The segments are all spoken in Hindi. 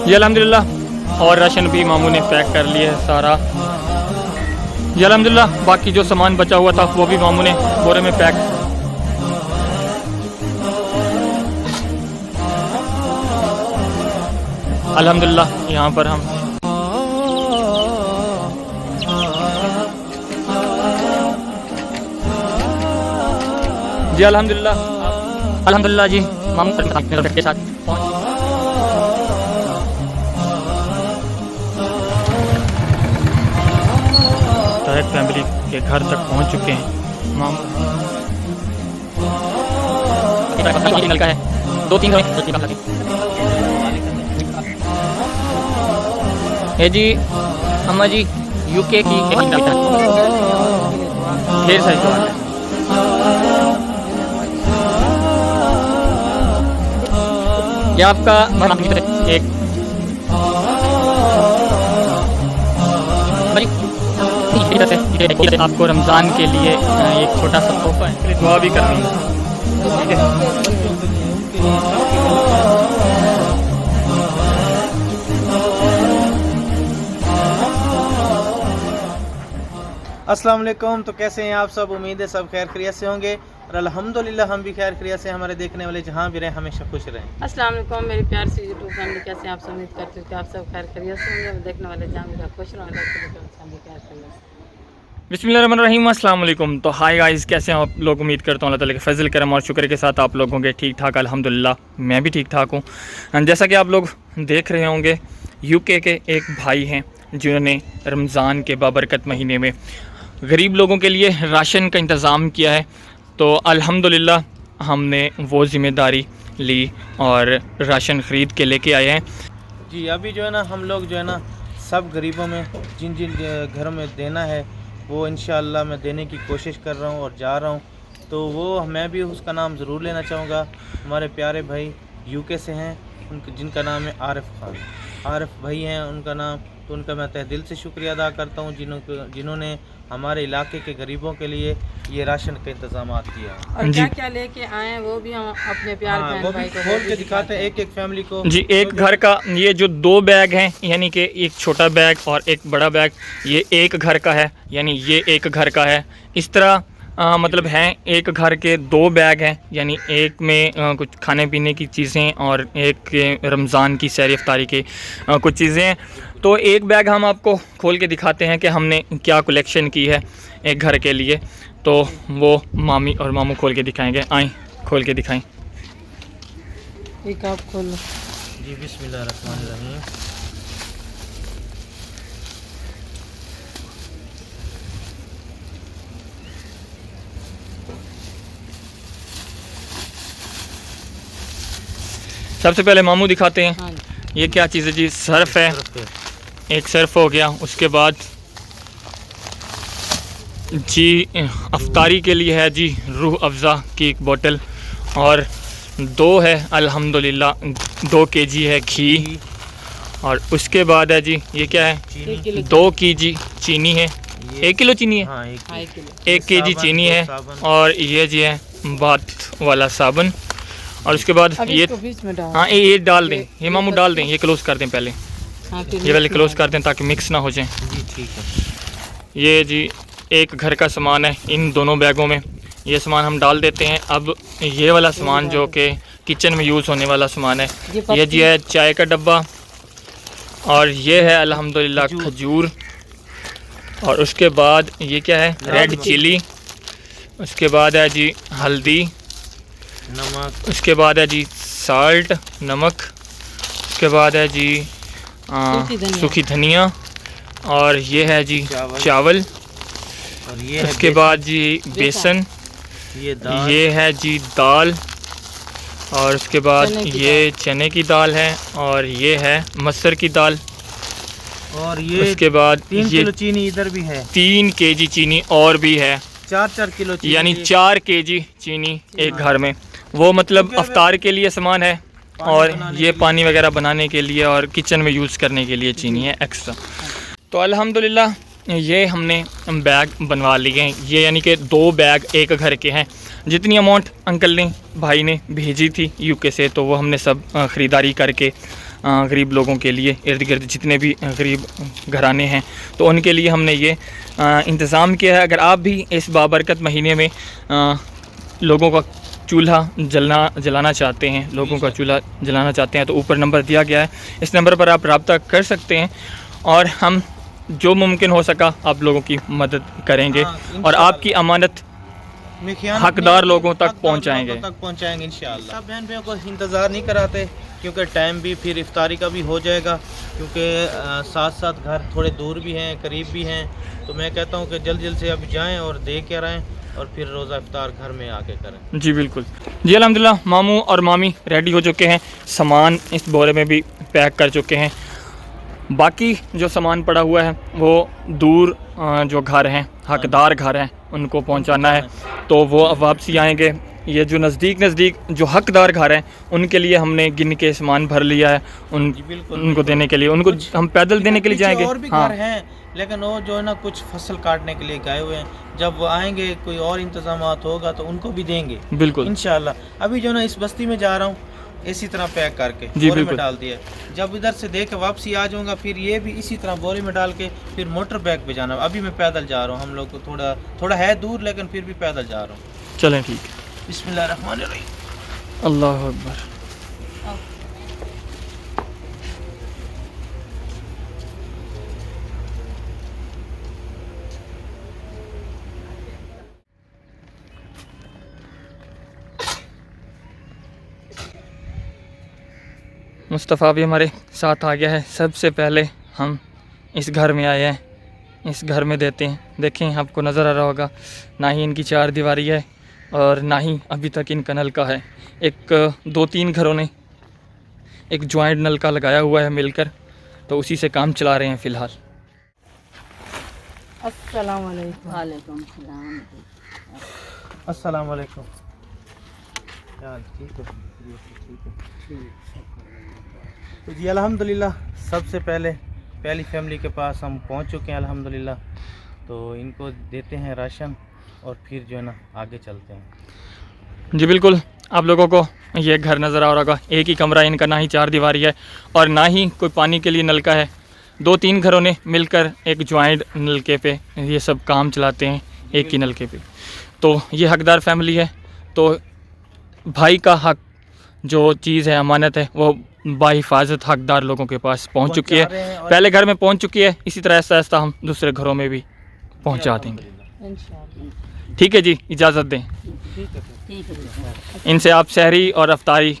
जी अल्हम्दुलिल्लाह। और राशन भी मामू ने पैक कर लिया है सारा। जी अल्हम्दुलिल्लाह। बाकी जो सामान बचा हुआ था वो भी मामू ने बोरे में पैक। अल्हम्दुलिल्लाह यहाँ पर हम जी अल्हम्दुलिल्लाह। अल्हम्दुलिल्लाह जी मामू के साथ डायरेक्ट फैमिली के घर तक पहुंच चुके हैं। मामू निकल का है 2-3 है जी। अम्मा जी यूके की ढेर सारी सवाल है। यह आपका एक आपको रमज़ान के लिए एक छोटा सा तोहफा है, दुआ भी करनी है। ठीक है। अस्सलाम वालेकुम। तो कैसे हैं आप सब? उम्मीद है सब खैर खैरियत से होंगे और अल्हम्दुलिल्लाह हम भी खैर खैरियत से। हमारे देखने वाले जहाँ भी रहें हमेशा खुश रहें। अस्सलाम वालेकुम मेरी प्यार से यूट्यूब फैमिली, कैसे आप सब? उम्मीद करते हैं कि आप सब खैर खैरियत से होंगे। देखने वाले जहाँ भी खुश रहें। बिस्मिल्लाहिर्रहमानिर्रहीम। अस्सलाम वालेकुम। तो हाय गाइस, कैसे हैं आप लोग? उम्मीद करता हूँ अल्लाह ताला के फजल करम और शुक्र के साथ आप लोगों के ठीक ठाक। अल्हम्दुलिल्लाह मैं भी ठीक ठाक हूँ। जैसा कि आप लोग देख रहे होंगे, यूके के एक भाई हैं जिन्होंने रमज़ान के बाबरकत महीने में गरीब लोगों के लिए राशन का इंतज़ाम किया है। तो अल्हम्दुलिल्लाह हमने वो ज़िम्मेदारी ली और राशन ख़रीद के लेके आए हैं। जी अभी जो है ना हम लोग जो है ना सब गरीबों में जिन जिन घरों में देना है वो इंशाअल्लाह मैं देने की कोशिश कर रहा हूँ और जा रहा हूँ। तो वो मैं भी उसका नाम ज़रूर लेना चाहूँगा। हमारे प्यारे भाई यूके से हैं, जिनका नाम है आरिफ खान। आरिफ भाई हैं उनका नाम। तो उनका मैं तहे दिल से शुक्रिया अदा करता हूँ जिन्होंने हमारे इलाके के गरीबों के लिए ये राशन का इंतजाम किया है। और क्या क्या लेके आए हैं वो भी हम अपने प्यार वो भी खोल के दिखाते हैं एक एक फैमिली को। जी एक घर का ये जो 2 बैग हैं, यानी कि एक छोटा बैग और एक बड़ा बैग, ये एक घर का है, यानी ये एक घर का है। इस तरह मतलब हैं एक घर के 2 बैग हैं, यानी एक में कुछ खाने पीने की चीज़ें और एक रमज़ान की सैर इफ्तारी के कुछ चीज़ें हैं। तो एक बैग हम आपको खोल के दिखाते हैं कि हमने क्या कलेक्शन की है एक घर के लिए। तो वो मामी और मामू खोल के दिखाएंगे। आएँ खोल के दिखाएं। एक आप खोलो जी। बिस्मिल्लाहिर्रहमानिर्रहीम। सबसे पहले मामू दिखाते हैं। हाँ। ये क्या चीज़ है जी? सर्फ़ है, एक सर्फ़ हो गया। उसके बाद जी अफ्तारी के लिए है जी रूह अफ़ज़ा की एक बोतल, और 2 है अल्हम्दुलिल्लाह 2 केजी है घी। और उसके बाद है जी ये क्या है? 2 केजी चीनी है। 1 किलो चीनी है। हाँ, 1 केजी चीनी है। और ये जी है बाथ वाला साबुन। और उसके बाद ये हाँ ये डाल दें, ये मामू डाल दें, ये क्लोज़ कर दें पहले। ये पहले क्लोज़ कर दें ताकि मिक्स ना हो जाए। जी ठीक है। ये जी एक घर का सामान है इन दोनों बैगों में। ये सामान हम डाल देते हैं। अब ये वाला सामान जो कि किचन में यूज़ होने वाला सामान है, ये जी है चाय का डब्बा, और ये है अल्हम्दुलिल्लाह खजूर। और उसके बाद ये क्या है? Red chilli. उसके बाद है जी हल्दी, नमक। उसके बाद है जी साल्ट नमक। उसके बाद है जी सूखी धनिया। और ये है जी चावल। और ये उसके बाद जी बेसन। ये है जी दाल। और उसके बाद ये चने की दाल है। और ये है मसूर की दाल। और ये उसके बाद 3 किलो चीनी इधर भी है। 3 केजी चीनी और भी है। 4 किलो चीनी, यानी 4 केजी चीनी एक घर में। वो मतलब अफ्तार के लिए सामान है, और ये पानी वगैरह बनाने के लिए और किचन में यूज़ करने के लिए चीनी है एक्स्ट्रा। तो अल्हम्दुलिल्लाह ये हमने बैग बनवा लिए हैं। ये यानी कि 2 बैग एक घर के हैं। जितनी अमाउंट अंकल ने भाई ने भेजी थी यूके से, तो वो हमने सब ख़रीदारी करके गरीब लोगों के लिए, इर्द गिर्द जितने भी गरीब घराने हैं, तो उनके लिए हमने ये इंतज़ाम किया है। अगर आप भी इस बाबरकत महीने में लोगों का चूल्हा जलाना चाहते हैं, लोगों का चूल्हा जलाना चाहते हैं, तो ऊपर नंबर दिया गया है, इस नंबर पर आप रब्ता कर सकते हैं और हम जो मुमकिन हो सका आप लोगों की मदद करेंगे और आपकी अमानत हकदार लोगों तक पहुंचाएंगे इंशाअल्लाह। सब बहन भाइयों को इंतज़ार नहीं कराते क्योंकि टाइम भी फिर इफ्तारी का भी हो जाएगा, क्योंकि साथ साथ घर थोड़े दूर भी हैं, करीब भी हैं। तो मैं कहता हूँ कि जल्द से अभी जाएं और दे के आएँ और फिर रोज़ा इफ्तार घर में आके करें। जी बिल्कुल जी, अल्हम्दुलिल्लाह मामू और मामी रेडी हो चुके हैं, सामान इस बोरे में भी पैक कर चुके हैं। बाकी जो सामान पड़ा हुआ है वो दूर जो घर हैं, हकदार घर हैं, उनको पहुंचाना है, तो वो वापसी आएंगे। ये जो नज़दीक जो हकदार घर हैं उनके लिए हमने गिन के सामान भर लिया है, उनको देने के लिए, उनको हम पैदल देने के लिए जाएंगे। और भी घर हैं लेकिन वो जो है ना कुछ फसल काटने के लिए गए हुए हैं, जब वो आएंगे कोई और इंतजामात होगा तो उनको भी देंगे बिल्कुल इंशाल्लाह। अभी जो है ना इस बस्ती में जा रहा हूँ, इसी तरह पैक करके बोरे में डाल दिया। जब इधर से दे के वापसी आ जाऊंगा फिर ये भी इसी तरह बोरे में डाल के फिर मोटर बैग पे जाना। अभी मैं पैदल जा रहा हूँ, हम लोग को थोड़ा है दूर लेकिन फिर भी पैदल जा रहा हूँ। चलें ठीक है। बिस्मिल्लाहिर्रहमानिर्रहीम। अल्लाह अकबर। मुस्तफ़ा भी हमारे साथ आ गया है। सबसे पहले हम इस घर में आए हैं, इस घर में देते हैं। देखें आपको नज़र आ रहा होगा, ना ही इनकी चार दीवारी है और ना ही अभी तक इनका नलका है। एक 2-3 घरों ने एक जॉइंट नलका लगाया हुआ है मिलकर, तो उसी से काम चला रहे हैं फ़िलहाल। अस्सलाम वालेकुम। वालेकुम सलाम। अस्सलाम वालेकुम। ठीक है। तो जी अल्हम्दुलिल्लाह सबसे पहली फैमिली के पास हम पहुंच चुके हैं अल्हम्दुलिल्लाह। तो इनको देते हैं राशन और फिर जो है ना आगे चलते हैं। जी बिल्कुल, आप लोगों को ये घर नज़र आ रहा होगा, एक ही कमरा इनका, ना ही चार दीवारी है और ना ही कोई पानी के लिए नलका है। 2-3 घरों ने मिलकर एक जॉइंट नलके पे ये सब काम चलाते हैं, एक ही नलके पे। तो ये हकदार फैमिली है, तो भाई का हक जो चीज़ है, अमानत है, वो बाहिफाजत हकदार लोगों के पास पहुंच चुकी है। पहले घर में पहुंच चुकी है, इसी तरह ऐसा ऐसा हम दूसरे घरों में भी पहुंचा देंगे। इंशाअल्लाह। ठीक है जी, इजाज़त दें। ठीक है। इनसे आप सहरी और अफ्तारी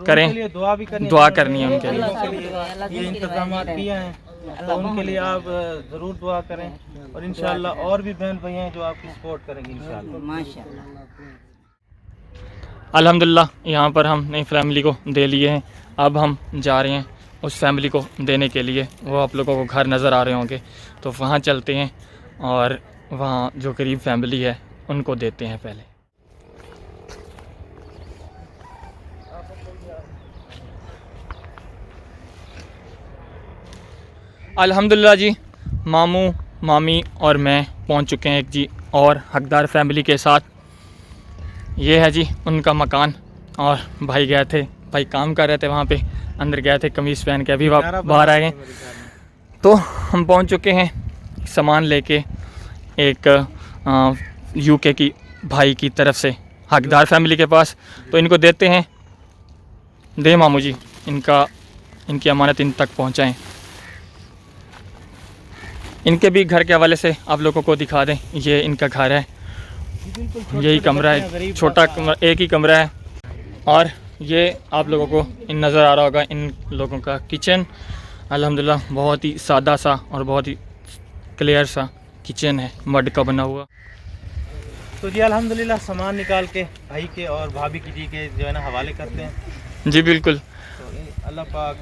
करें, दुआ भी दुआ करनी है उनके लिए। ये इंतजाम किया है तो उनके लिए आप ज़रूर दुआ करें और इंशाअल्लाह और भी बहन भाई हैं जो आपकी सपोर्ट करेंगे इंशाअल्लाह। माशाअल्लाह। अल्हम्दुलिल्लाह यहाँ पर हम नई फैमिली को दे लिए हैं। अब हम जा रहे हैं उस फैमिली को देने के लिए। वो आप लोगों को घर नज़र आ रहे होंगे, तो वहाँ चलते हैं और वहाँ जो गरीब फैमिली है उनको देते हैं पहले। अल्हम्दुलिल्लाह जी, मामू मामी और मैं पहुंच चुके हैं एक जी और हकदार फैमिली के साथ। ये है जी उनका मकान और भाई गए थे, भाई काम कर रहे थे वहाँ पे, अंदर गए थे कमीज़ पहन के, अभी बाहर आए हैं। तो हम पहुंच चुके हैं सामान लेके एक यूके की भाई की तरफ से हकदार फैमिली के पास। तो इनको देते हैं, दे मामू जी, इनकी अमानत इन तक पहुँचाएँ। इनके भी घर के हवाले से आप लोगों को दिखा दें, ये इनका घर है, यही कमरा है, छोटा कमरा, एक ही कमरा है। और ये आप लोगों को इन नज़र आ रहा होगा इन लोगों का किचन। अल्हम्दुलिल्लाह बहुत ही सादा सा और बहुत ही क्लियर सा किचन है, मड का बना हुआ। तो जी अल्हम्दुलिल्लाह सामान निकाल के भाई के और भाभी की जी के जो है ना हवाले करते हैं। जी बिल्कुल। तो अल्लाह पाक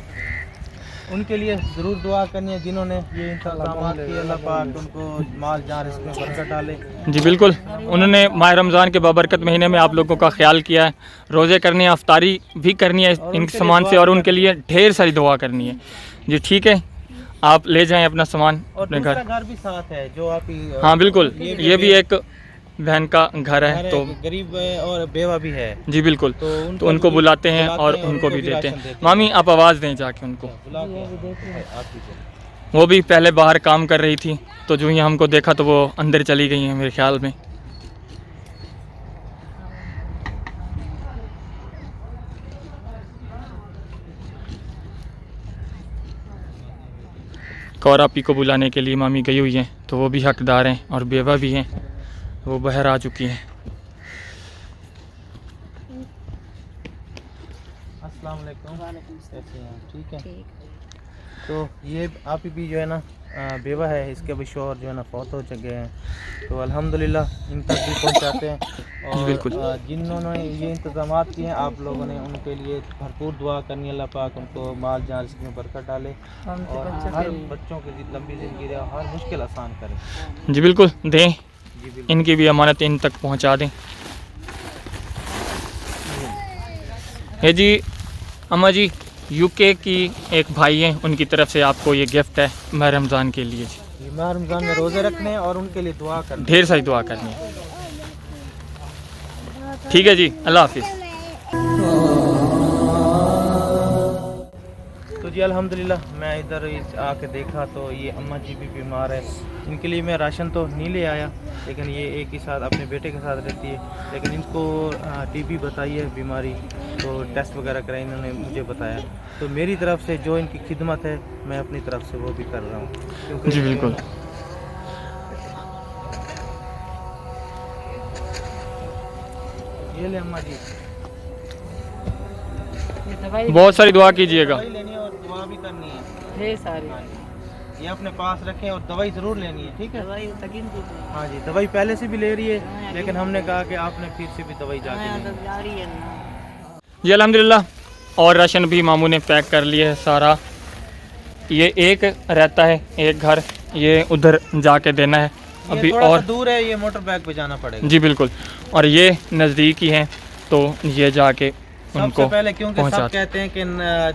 उनके लिए ज़रूर दुआ करनी है जिन्होंने ये इंतज़ाम किए। अल्लाह पाक उनको माल जान इसमें बरकत डाले। जी बिल्कुल, उन्होंने माह रमज़ान के बाबरकत महीने में आप लोगों का ख्याल किया है, रोज़े करने हैं, अफ्तारी भी करनी है इन सामान से और उनके लिए ढेर सारी दुआ करनी है। जी ठीक है, आप ले जाएं अपना सामान अपने घर भी साथ है जो आप। हाँ बिल्कुल, ये भी एक बहन का घर है, तो गरीब और बेवा भी है, जी बिल्कुल, तो तो उनको बुलाते हैं और उनको भी देते हैं। मामी आप आवाज़ दें जाके उनको। बुला के आप भी दो। वो भी पहले बाहर काम कर रही थी, तो जो ही हमको देखा तो वो अंदर चली गई हैं मेरे ख्याल में। और आपी को बुलाने के लिए मामी गई हुई हैं, तो वो भी हकदार हैं और बेवा भी हैं, वो बाहर आ चुकी हैं। अस्सलाम वालेकुम। कैसे हैं? ठीक है। तो ये आप ही भी जो है ना बेवा है, इसके अभी शौहर जो है ना फौत हो चुके हैं, तो अल्हम्दुलिल्लाह इन तक भी पहुंचाते हैं। और बिल्कुल। जिन्होंने ये इंतज़ाम किए हैं आप लोगों ने, उनके लिए भरपूर दुआ करनी है, अल्लाह पाक उनको माल जान रिज़्क़ में बरकत डाले और हर बच्चों की लंबी ज़िंदगी दे और हर मुश्किल आसान करे। जी बिल्कुल दें, जी बिल्कुल। इनकी भी अमानत इन तक पहुंचा दें। ये जी अम्मा जी, यूके की एक भाई हैं, उनकी तरफ से आपको ये गिफ्ट है माह रमज़ान के लिए जी। माह रमज़ान में रोज़े रखने हैं और उनके लिए दुआ करनी है। ढेर सारी दुआ करनी है। ठीक है जी, अल्लाह हाफिज़। तो जी अल्हम्दुलिल्लाह मैं इधर आके देखा तो ये अम्मा जी भी बीमार है। इनके लिए मैं राशन तो नहीं ले आया, लेकिन ये एक ही साथ अपने बेटे के साथ रहती है, लेकिन इनको टीबी बताई है बीमारी, तो टेस्ट वगैरह कराए इन्होंने मुझे बताया। तो मेरी तरफ से जो इनकी खिदमत है मैं अपनी तरफ से वो भी कर रहा हूँ, क्योंकि जी बिल्कुल। ये ले अम्मा जी, ये दवाई बहुत सारी दुआ कीजिएगा। दवाई लेनी है और दुआ भी करनी है। ढेर सारी हाँ जी, ये अपने पास रखें और दवाई ज़रूर लेनी है, ठीक है। दवाई तकिन की हाँ जी, दवाई पहले से भी ले रही है, लेकिन हमने कहा कि आपने फिर से भी दवाई जाके लेनी है। जा रही है ना। जी अल्हम्दुलिल्लाह, और राशन भी मामू ने पैक कर लिया है सारा। ये एक रहता है एक घर, ये उधर जाके देना है ये अभी, थोड़ा और सा दूर है, ये मोटर बैग पे जाना पड़ेगा। जी बिल्कुल, और ये नज़दीक ही हैं, तो ये जाके सबसे उनको पहले, क्योंकि सब पहुंचाते। कहते हैं कि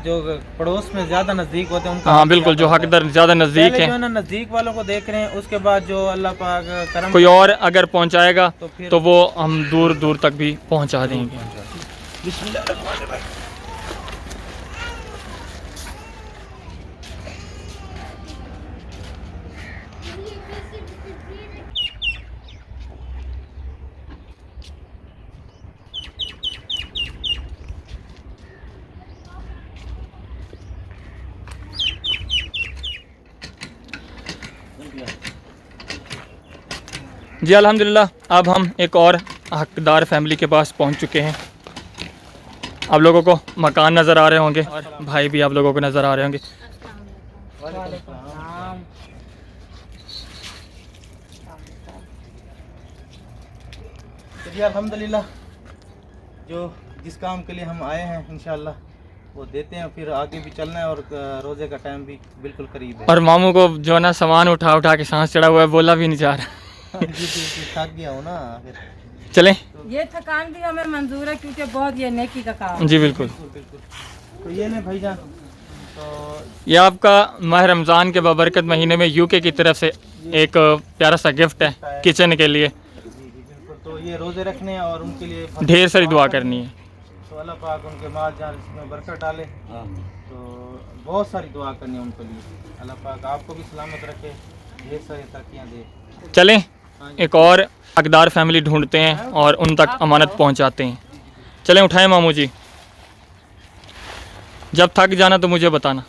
जो पड़ोस में ज्यादा नजदीक होते हैं उनका हाँ बिल्कुल, जो हकदार ज़्यादा नज़दीक पहले जो है है, ना नजदीक वालों को देख रहे हैं, उसके बाद जो अल्लाह पाक करम कोई और अगर पहुंचाएगा तो फिर तो वो हम दूर दूर तक भी पहुंचा देंगे। बिस्मिल्लाह। जी अल्हम्दुलिल्लाह, अब हम एक और हकदार फैमिली के पास पहुंच चुके हैं। आप लोगों को मकान नज़र आ रहे होंगे और भाई भी आप लोगों को नज़र आ रहे होंगे। तो जी अल्हम्दुलिल्लाह, जो जिस काम के लिए हम आए हैं इंशाल्लाह वो देते हैं, फिर आगे भी चलना है और रोज़े का टाइम भी बिल्कुल करीब है। और मामू को जो है ना सामान उठा उठा के सांस चढ़ा हुआ है, बोला भी नहीं जा रहा। जी थक गया हूँ ना फिर। चलें। ये थकान भी हमें मंजूर है, क्योंकि बहुत ये नेकी का काम है। जी बिल्कुल। बिल्कुल। तो ये ले भाईजान, तो ये आपका माह रमज़ान के बाबरकत महीने में यूके की तरफ से एक प्यारा सा गिफ्ट है किचन के लिए। जी बिल्कुल। तो ये रोज़े रखने हैं और उनके लिए ढेर सारी दुआ करनी है। तो अल्लाह पाक उनके माल जान इसमें बरकत डाले। तो बहुत सारी दुआ करनी है उनके लिए, अल्लाह पाक आपको भी सलामत रखे, ढेर सारी तरक्कियाँ दे। चलें, एक और हकदार फैमिली ढूंढते हैं और उन तक अमानत पहुंचाते हैं। चलें, उठाएं मामू जी, जब थक जाना तो मुझे बताना।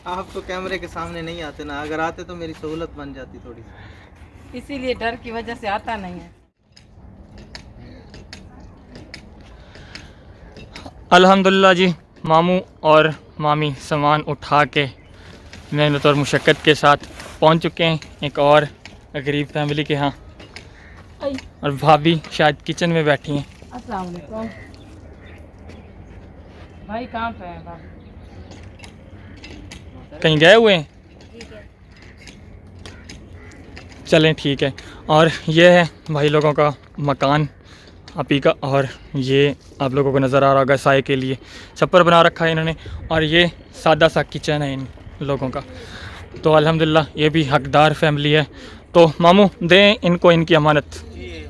आप तो कैमरे के सामने नहीं आते ना, अगर आते तो मेरी सहूलत बन जाती थोड़ी सी। इसीलिए डर की वजह से आता नहीं है। अल्हम्दुलिल्लाह जी, मामू और मामी सामान उठा के मेहनत और मुशक्क़त के साथ पहुंच चुके हैं एक और गरीब फैमिली के यहाँ, और भाभी शायद किचन में बैठी हैं। अस्सलाम वालेकुम भाई, कहाँ पे हैं भाभी? कहीं गए हुए हैं? चलें ठीक है। और ये है भाई लोगों का मकान आपी का, और ये आप लोगों को नज़र आ रहा होगा साए के लिए छप्पर बना रखा है इन्होंने, और ये सादा सा किचन है इन लोगों का। तो अल्हम्दुलिल्लाह ये भी हकदार फैमिली है। तो मामू दें इनको इनकी अमानत। ये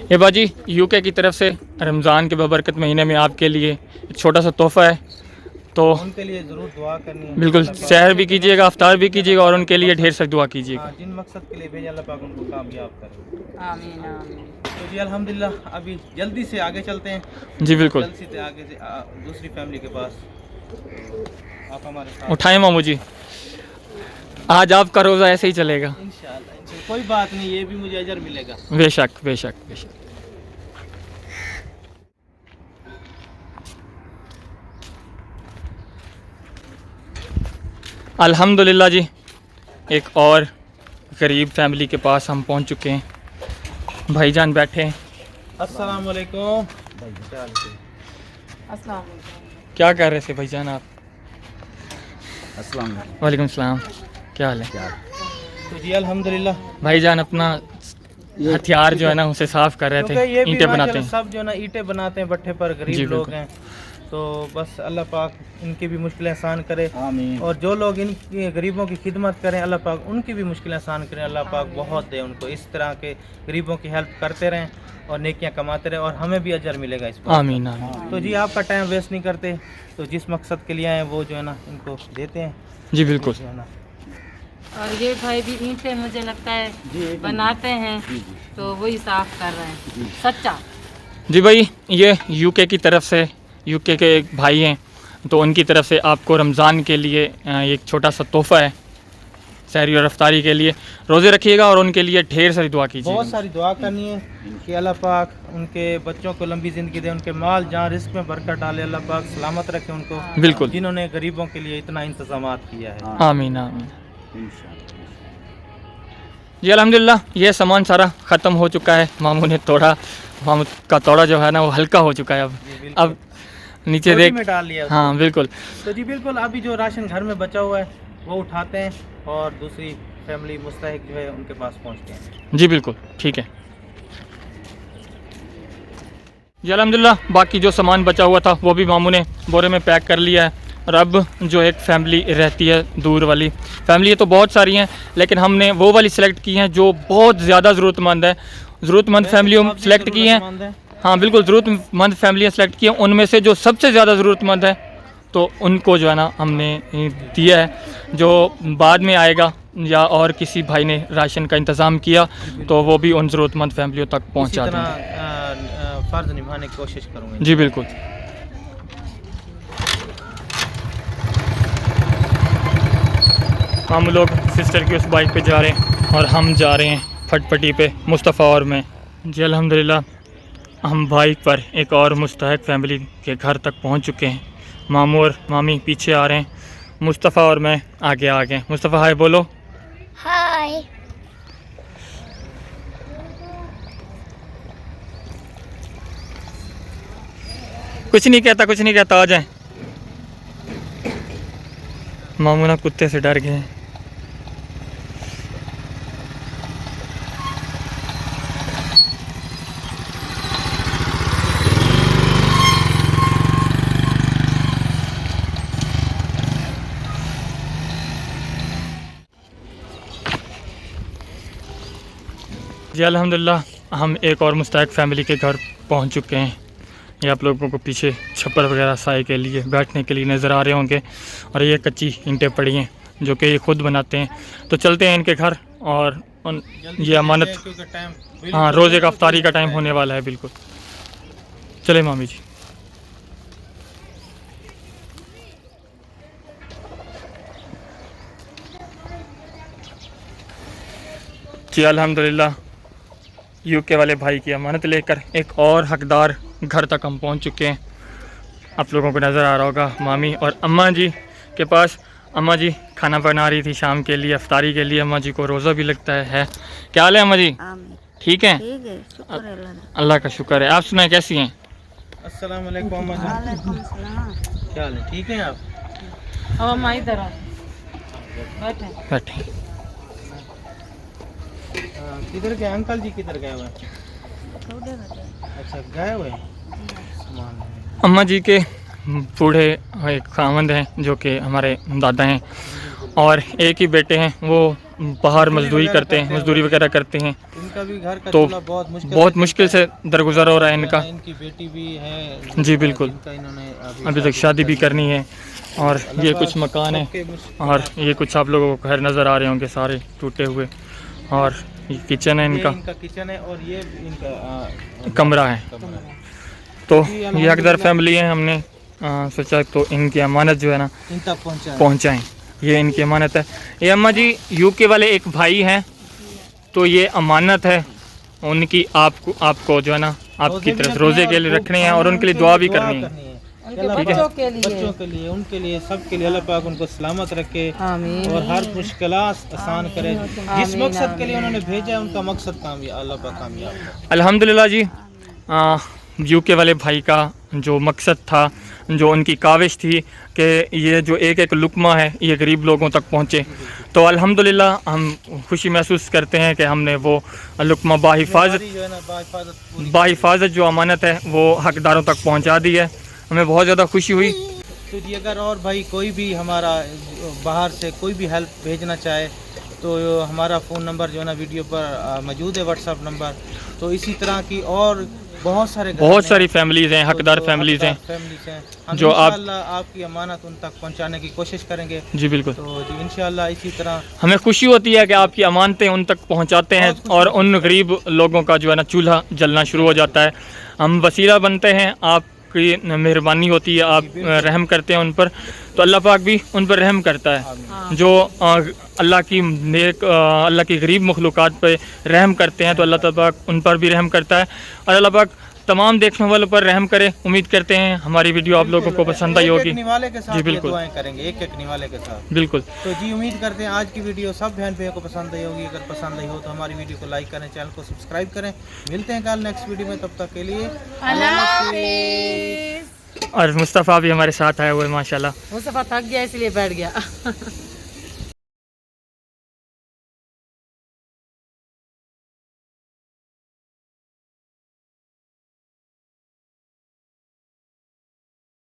ये बाजी यूके की तरफ से रमज़ान के बबरकत महीने में आपके लिए एक छोटा सा तोहफ़ा है, तो उनके लिए ज़रूर दुआ करनी है। बिल्कुल सहर भी कीजिएगा, अफ्तार भी कीजिएगा और उनके लिए ढेर सारी दुआ कीजिएगा। हाँ, जिन मकसद के लिए भेजा अल्लाह पाक उनको कामयाब करे। आमीन आमीन। तो जी अल्हम्दुलिल्लाह अभी जल्दी से आगे चलते हैं, जी बिल्कुल, जल्दी से आगे से दूसरी फैमिली के पास। आप हमारे साथ उठाएं मामू जी, आज आपका रोज़ा ऐसे ही चलेगा। इंशाअल्लाह कोई बात नहीं, ये भी मुझे अजर मिलेगा। बेशक बेशक बेशक। अल्हम्दुलिल्लाह जी, एक और गरीब फैमिली के पास हम पहुंच चुके हैं। भाईजान बैठे हैं। अस्सलाम वालेकुम। अस्सलाम वालेकुम। क्या कर रहे थे भाईजान आप? अस्सलाम वालेकुम। वालेकुम सलाम, क्या हाल है? तो जी अल्हम्दुलिल्लाह भाईजान अपना हथियार जो है ना उसे साफ़ कर रहे क्योंकि थे, ये भी ईंटें बनाते माशाल्लाह हैं। सब जो है ना ईंटें बनाते हैं भट्ठे पर, जी, गरीब लोग बिल्कुल। हैं। तो बस अल्लाह पाक इनकी भी मुश्किलें आसान करे, आमीन। और जो लोग इन गरीबों की खिदमत करें अल्लाह पाक उनकी भी मुश्किलें आसान करें। अल्लाह पाक बहुत दे उनको, इस तरह के गरीबों की हेल्प करते रहें और नेकियां कमाते रहें, और हमें भी अजर मिलेगा इस पर। आमीन आमीन। तो जी आपका टाइम वेस्ट नहीं करते, तो जिस मकसद के लिए आए वो जो है ना इनको देते हैं, जी बिल्कुल। जो है ना। और ये भाई भी ईंटें मुझे लगता है बनाते हैं, तो वही साफ कर रहे हैं, सच्चा। जी भाई, ये यूके की तरफ से, यूके के एक भाई हैं, तो उनकी तरफ से आपको रमज़ान के लिए एक छोटा सा तोहफ़ा है, सहरी और अफ्तारी के लिए। रोज़े रखिएगा और उनके लिए ढेर सारी दुआ कीजिएगा। बहुत सारी दुआ करनी है कि अल्लाह पाक उनके बच्चों को लंबी ज़िंदगी दे, उनके माल जान रिस्क में बरकत डाले, अल्लाह पाक सलामत रखे उनको, बिल्कुल। जिन्होंने गरीबों के लिए इतना इंतजाम किया है। आमीन आमीन। जी अल्हम्दुलिल्लाह, ये सामान सारा ख़त्म हो चुका है। मामू ने तोड़ा, मामू का तोड़ा जो है ना वो हल्का हो चुका है। अब नीचे बोरी देख, में डाल लिया उसको। हाँ बिल्कुल। तो जी बिल्कुल, अभी जो राशन घर में बचा हुआ है वो उठाते हैं और दूसरी फैमिली मुस्तहिक जो है उनके पास पहुंचते हैं। जी बिल्कुल, ठीक है जी। अल्हम्दुलिल्लाह, बाकी जो सामान बचा हुआ था वो भी मामू ने बोरे में पैक कर लिया है। और अब जो एक फ़ैमिली रहती है दूर वाली फैमिली, तो बहुत सारी हैं, लेकिन हमने वो वाली सिलेक्ट की हैं जो बहुत ज़्यादा ज़रूरतमंद है। ज़रूरतमंद फैमिलियों सेलेक्ट की हैं, हाँ बिल्कुल, ज़रूरतमंद फैमिलियाँ सेलेक्ट की हैं। उनमें से जो सबसे ज़्यादा ज़रूरतमंद है तो उनको जो है ना हमने दिया है। जो बाद में आएगा या और किसी भाई ने राशन का इंतज़ाम किया तो वो भी उन ज़रूरतमंद फैमिलियों तक पहुँचा देंगे। फ़र्ज़ निभाने की कोशिश करूँगी। जी बिल्कुल। हम लोग सिस्टर की उस बाइक पे जा रहे हैं और हम जा रहे हैं फटपटी पे, मुस्तफ़ा और मैं। जी अल्हम्दुलिल्लाह, हम बाइक पर एक और मुस्तहिक फैमिली के घर तक पहुंच चुके हैं। मामू और मामी पीछे आ रहे हैं, मुस्तफ़ा और मैं आगे आ गए। मुस्तफ़ा हाय बोलो। हाय। कुछ नहीं कहता, कुछ नहीं कहता, आ जाए। मामू ना कुत्ते से डर गए। जी अल्हम्दुलिल्लाह, हम एक और मुस्तहिक फ़ैमिली के घर पहुंच चुके हैं। ये आप लोगों को पीछे छप्पर वगैरह साए के लिए, बैठने के लिए नज़र आ रहे होंगे, और ये कच्ची ईंटें पड़ी हैं जो कि ये खुद बनाते हैं। तो चलते हैं इनके घर और ये अमानत, हाँ रोज़े का अफ्तारी का टाइम होने वाला है। बिल्कुल, चले मामी जी। जी अल्हम्दुलिल्लाह, यूके वाले भाई की अमानत लेकर एक और हकदार घर तक हम पहुंच चुके हैं। आप लोगों को नज़र आ रहा होगा मामी और अम्मा जी के पास। अम्मा जी खाना बना रही थी शाम के लिए, अफ्तारी के लिए। अम्मा जी को रोज़ा भी लगता है। क्या हाल है अम्मा जी? ठीक है, ठीक है, शुक्र है अल्लाह का। अल्लाह का शुक्र है। आप सुनाए कैसी हैं? अस्सलाम वालेकुम अम्मा जान। वालेकुम सलाम। क्या हाल है, ठीक हैं आप? अब हम इधर आओ, बैठे। बैठे। किधर गए अंकल जी, किधर गए हुए हैं? थोड़े बचे। अच्छा गए हुए हैं सामान लेने। अम्मा जी के बूढ़े एक खामंद हैं जो कि हमारे दादा हैं, और एक ही बेटे हैं, वो बाहर मजदूरी करते हैं, मजदूरी वगैरह करते हैं। इनका भी घर का तो चूल्हा बहुत मुश्किल से दरगुजर हो रहा है इनका। इनकी बेटी भी है जी बिल्कुल, जिनका इन्होंने अभी तक शादी भी करनी है। और ये कुछ मकान है, और ये कुछ आप लोगों को घर नज़र आ रहे होंगे सारे टूटे हुए। और ये किचन है इनका, इनका किचन है और ये इनका कमरा है। तो ये हकदार फैमिली है, हमने सोचा तो इनकी अमानत जो है ना इन तक पहुँचाएँ, ये इनकी अमानत है। ये अम्मा जी यूके वाले एक भाई हैं, तो ये अमानत है उनकी, आपको जो है ना आपकी तरफ रोज़े के लिए रखने हैं और उनके लिए दुआ भी करनी है। बच्चों के लिए, बच्चों के लिए, उनके लिए, सब के लिए अल्लाह पाक उनको सलामत रखे आमीन। और हर मुश्किलात आसान करे। जिस मकसद के लिए उन्होंने भेजा है उनका मकसद कामयाब, अल्लाह पाक कामयाब करे। अल्हम्दुलिल्लाह जी। यूके वाले भाई का जो मकसद था, जो उनकी काविश थी कि ये जो एक एक लुकमा है ये गरीब लोगों तक पहुँचे, तो अल्हम्दुलिल्लाह हम खुशी महसूस करते हैं कि हमने वो लुकमा बाहिफाजत जो अमानत है वो हकदारों तक पहुँचा दी है। हमें बहुत ज़्यादा खुशी हुई। तो जी अगर और भाई कोई भी हमारा बाहर से कोई भी हेल्प भेजना चाहे तो हमारा फ़ोन नंबर जो है ना वीडियो पर मौजूद है, व्हाट्सअप नंबर। तो इसी तरह की और बहुत सारी फैमिलीज़ हैं, हकदार फैमिलीज़ हैं जो आपकी अमानत उन तक पहुंचाने की कोशिश करेंगे। जी बिल्कुल। तो जी इंशाल्लाह इसी तरह हमें खुशी होती है कि आपकी अमानतें उन तक पहुंचाते हैं और उन गरीब लोगों का जो है ना चूल्हा जलना शुरू हो जाता है। हम वसीला बनते हैं, आपकी मेहरबानी होती है, आप रहम करते हैं उन पर, तो अल्लाह पाक भी उन पर रहम करता है। जो अल्लाह की गरीब मखलूक़ात पे रहम करते हैं तो अल्लाह पाक उन पर भी रहम करता है, और अल्लाह पाक तमाम देखने वालों पर रहम करे। उम्मीद करते हैं हमारी वीडियो आप लोगों को पसंद आई होगी। जी बिल्कुल, दुआएं करेंगे एक एक निवाले के साथ। बिल्कुल। तो जी उम्मीद करते हैं आज की वीडियो सब बहन भाइयों को पसंद आई होगी। अगर पसंद आई हो तो हमारी वीडियो को लाइक करें, चैनल को सब्सक्राइब करें। मिलते हैं कल नेक्स्ट वीडियो में, तब तक के लिए अल्लाह हाफिज़। और मुस्तफ़ा भी हमारे साथ आया हुआ है माशाल्लाह। मुस्तफ़ा थक गया इसलिए बैठ गया।